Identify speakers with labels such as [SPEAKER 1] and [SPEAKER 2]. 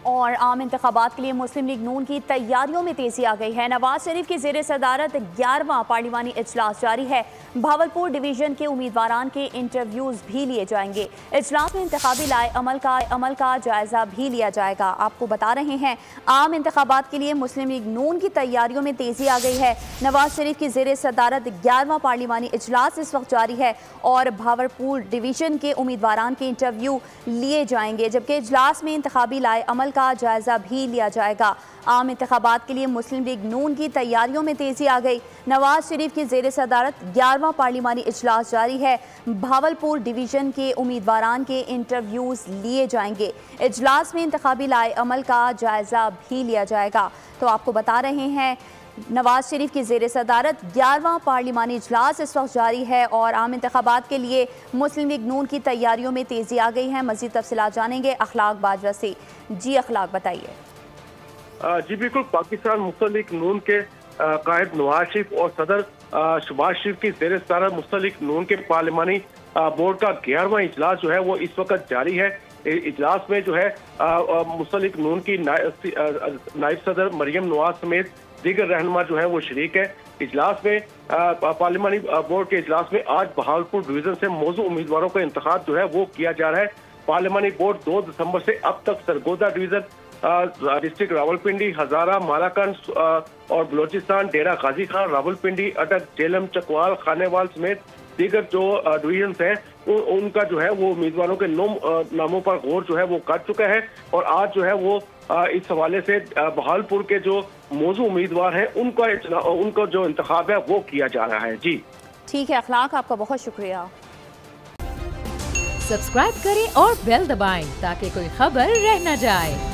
[SPEAKER 1] और आम इंतखाबात के लिए मुस्लिम लीग नून की तैयारियों में तेजी आ गई है। नवाज शरीफ की ज़ेर सदारत 11वां पार्लिमानी इजलास जारी है। भावलपुर डिवीजन के उम्मीदवारान के इंटरव्यूज भी लिए जाएंगे। इजलास में इंतखाबी लाए अमल का जायजा भी लिया जाएगा। आपको बता रहे हैं, आम इंतखाबात के लिए मुस्लिम लीग नून की तैयारियों में तेजी आ गई है। नवाज शरीफ की ज़ेर सदारत 11वां पार्लिमानी इजलास इस वक्त जारी है और भावलपुर डिवीजन के उम्मीदवारान के इंटरव्यू लिए जाएंगे, जबकि इजलास में इंतखाबी लाए अमल का जायजा भी लिया जाएगा। आम इंतखाबात के लिए मुस्लिम लीग नून की तैयारियों में तेजी आ गई। नवाज शरीफ की ज़ेर सदारत 11वां पार्लिमानी इजलास जारी है। भावलपुर डिवीजन के उम्मीदवारान के इंटरव्यूज लिए जाएंगे। इजलास में इंतखाबी लाए अमल का जायजा भी लिया जाएगा। तो आपको बता रहे हैं, नवाज शरीफ की ज़ेर सदारत 11वां पार्लिमानी इजलास इस वक्त जारी है और आम इंतखाबात के लिए मुस्लिम लीग नून की तैयारियों में तेजी आ गई है। मज़ीद तफसीलात जानेंगे अखलाक बाजवा से। जी अखलाक, बताइए।
[SPEAKER 2] जी बिल्कुल, पाकिस्तान मुस्लिम लीग नून के कायद नवाज शरीफ और सदर शहबाज शरीफ की ज़ेर सदारत मुस्लिम लीग नून के पार्लिमानी बोर्ड का 11वां इजलास जो है वो इस वक्त जारी है। इजलास में जो है मुस्लिम लीग नून की नायब सदर मरियम नवाज समेत दीगर रहनुमा जो है वो शरीक है। इजलास में पार्लिमानी बोर्ड के इजलास में आज बहावलपुर डिवीजन से मौजूद उम्मीदवारों का इंतखाब जो है वो किया जा रहा है। पार्लिमानी बोर्ड 2 दिसंबर से अब तक सरगोदा डिवीजन, डिस्ट्रिक्ट रावलपिंडी, हजारा, मालाकंड और बलोचिस्तान, डेरा गाजी खान, रावलपिंडी, अटक, जेलम, चकवाल, खानेवाल समेत दीगर जो डिवीजन हैं उनका जो है वो उम्मीदवारों के नामों पर गौर जो है वो कर चुका है और आज जो है वो इस हवाले से बहावलपुर के जो मौजूद उम्मीदवार हैं उनका जो इंतखाब है वो किया जा रहा है। जी
[SPEAKER 1] ठीक है अखलाक, आपका बहुत शुक्रिया।
[SPEAKER 3] सब्सक्राइब करें और बेल दबाएं ताकि कोई खबर रह न जाए।